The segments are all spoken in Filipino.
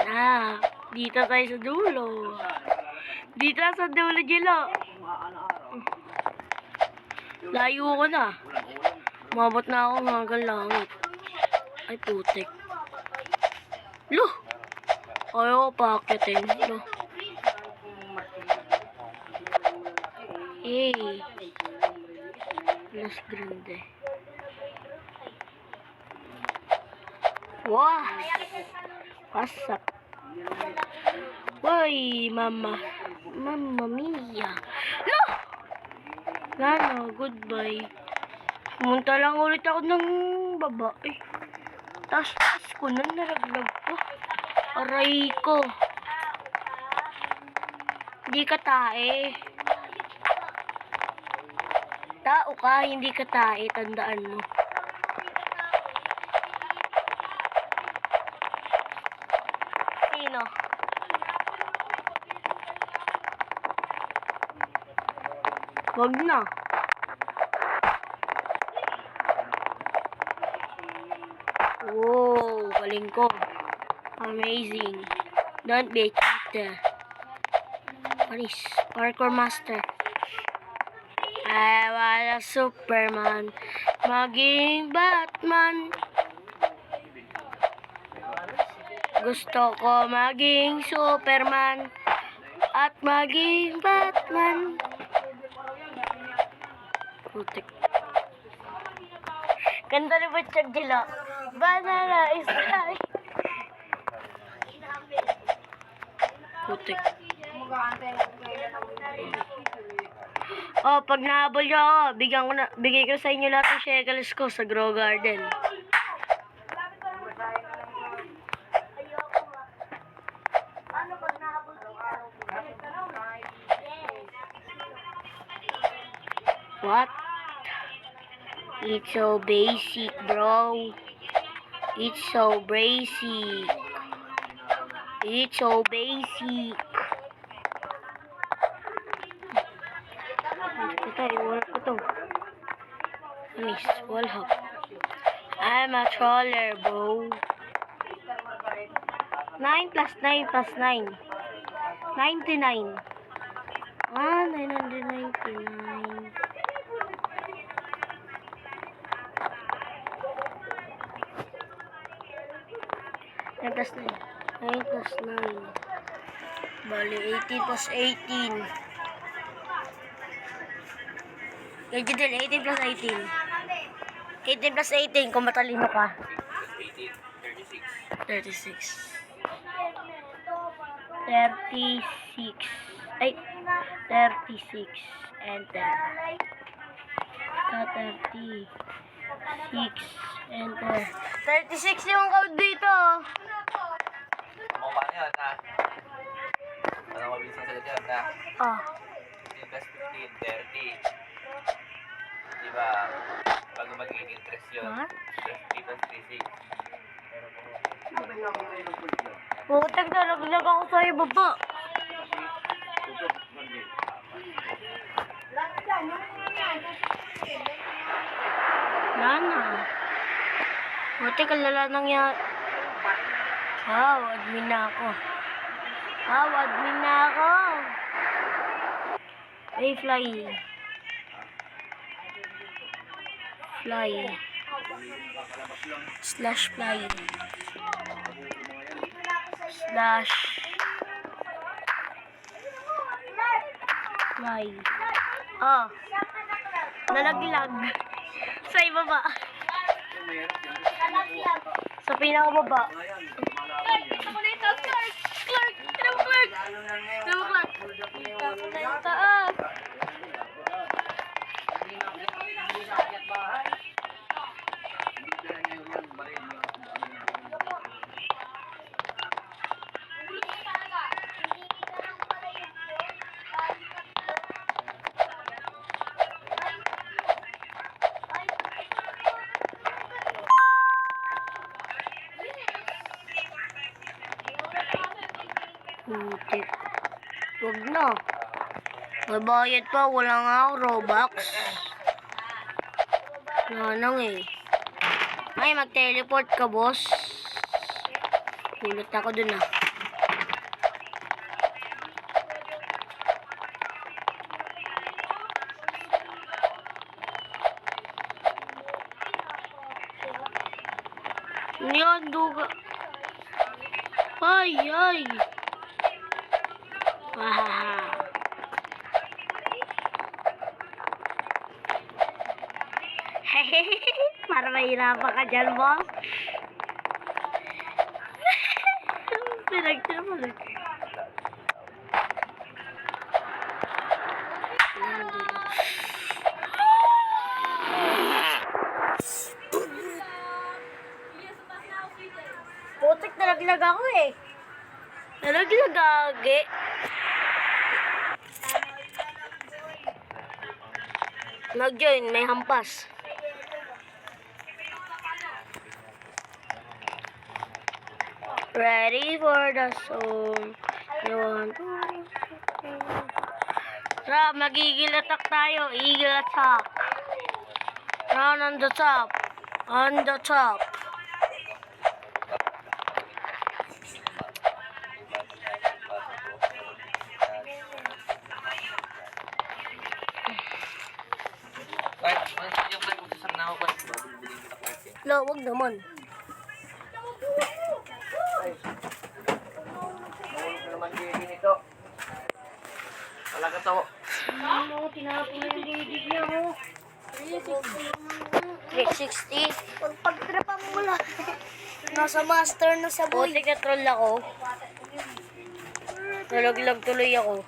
Na, dito tayo sa dulo. Dito sa dulo, Jilo. Layo ko na. Mabot na ako hanggang langit. Ay, putik. Lo! Ayaw ko paakitin. Lo. Hey. Las Grande. Wah! Pasak. Uy, mama. Mamma mia. No! Lana, goodbye. Pumunta lang ulit ako ng baba. Eh. Taas ko na, naraglag ko. Aray ko. Hindi ka tae. Tao ka, hindi ka tae. Tandaan mo. Sino? Wag na. Oh, galing ko. Amazing. Don't be a cheater. Paris, parkour master. I was a Superman. Maging Batman. Gusto ko maging Superman. At maging Batman. Putik. Ganda ni Butchag Dila. Banana is life. Putik. Oh, pag nahabol nyo ako, bigay ko sa inyo lahat ng shekels ko sa Grow Garden. What? It's so basic, bro. It's so basic. It's so basic. Wala ko to. Miss, wall hop. I'm a troller, bro. 9 plus 9 plus 9. 99. Ah, 999. 9 plus 9. 9 plus 9. Bali, 18 plus 18. Kaya din, 18 plus 18. 18 plus 18, kung matalino ka. 36. 36. Ay, 36. Enter. 36. Enter. 36 yung code dito. Ano ba yan, ha? Ano mabilis ang sagot yan, ha? Ah. 15 plus 15, 30. Diba? Bago magiging interest yun. What? 30 plus 36. Putang nalaglag ako sa ibaba. Lana. Buti kalala nangyari. Wow, admin na ako. Wow, admin na ako. Ay, fly. Fly. Slash fly. Slash fly. Oh. Nalaglag. Sa ibaba. Sa pinakababa. Clark! Taas! Putik. Huwag na. May bayad pa. Wala nga ako Robux. Nanang eh. Ay, mag-teleport ka, boss. Gulat ako dun ah. Yan, duga. Ay, ay. Wahaha. Para mahirapan ka dyan, boss. Pinagtrapan eh. Putik, nalaglag ako eh. Nalaglag agi. Mag-join, may hampas. Ready for the song. You want to... Tara, mag-eagle attack tayo. Eagle attack. Run on the top. On the top. Kahit, yung flight mo sa na ako, kahit babilbilin kita flight eh. No, wag naman. Mahulog na naman gigi nito. Talaga to. Ano, tinapon mo yung lidig niya mo. 360. Pagtripan mo lang. Nasa master na sa boy. Buti ka troll ako. Nalaglag tuloy ako.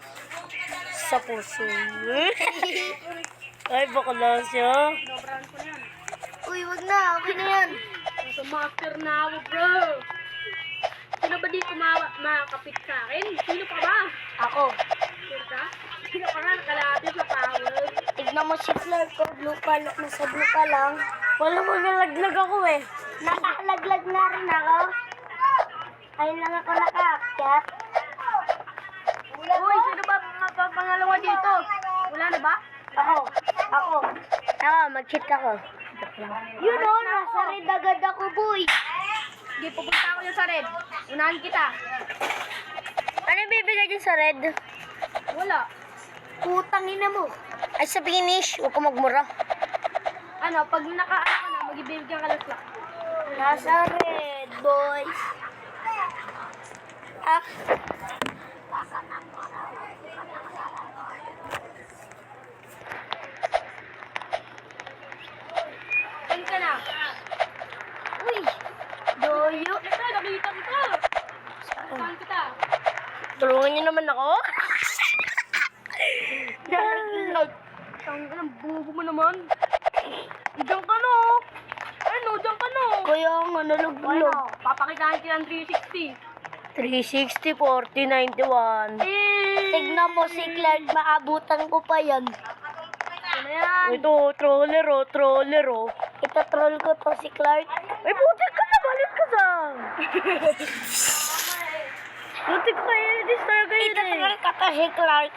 Sa puso. Ay, bakla siya. Uy, wag na. Okay na yan. Nasa master na ako, bro. Sino ba dito makakapit sa akin? Sino pa ba? Ako. Sino ka? Sino ka nga nakalapit sa power? Tignan mo si Clark ko. Blue pa, nasa blue pa lang. Wala mo nalaglag ako eh. Nakalaglag na rin ako. Ayun lang ako nakaakyat. Uy, sino ba pangalawa dito? Wala na ba? Ako. Ako, mag-cheat ako. Yun o, nasa red agad ako, boy. Hindi, pupunta ako dyan sa red. Unahan kita. Ano bibigay dyan sa red? Wala. Putang ina mo. Ay, sa finish, huwag ka magmura. Ano, pag nakaano ka na, mag-ibigyan ka lang. Nasa red, boys. Ah. Saan ka na? Uy, doyo. Ito, nakita kita. Saan kita? Tulungan niyo naman ako. Nalaglag. Saan ka ng bubo mo naman? Diyan ka no. Ano, diyan ka no. Kaya nga, nalaglag. Papakitaan kita ng 360, 360. 40, 91. Tignan mo si Clark, maabutan ko pa yan. Ano yan? Ito, troller oh. Ito, troll ko to si Clark. Ay, butik ka na, balik ka sa. Butik ka yun, distar ka yun eh. Ito, ka to si Clark.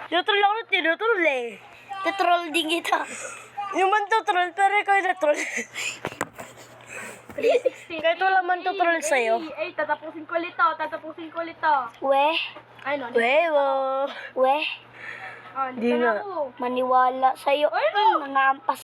Tinutroll ako na tinutroll eh. Tinutroll din kita. Yung man tutroll, pero ikaw yung natroll. 360. Kahit wala man tutroll sa'yo. Ay, tatapusin ko ulit to. We. Ay, no. We. Oh, Di hindi nga. na ako. Maniwala sa'yo. Ay, no. Nangampas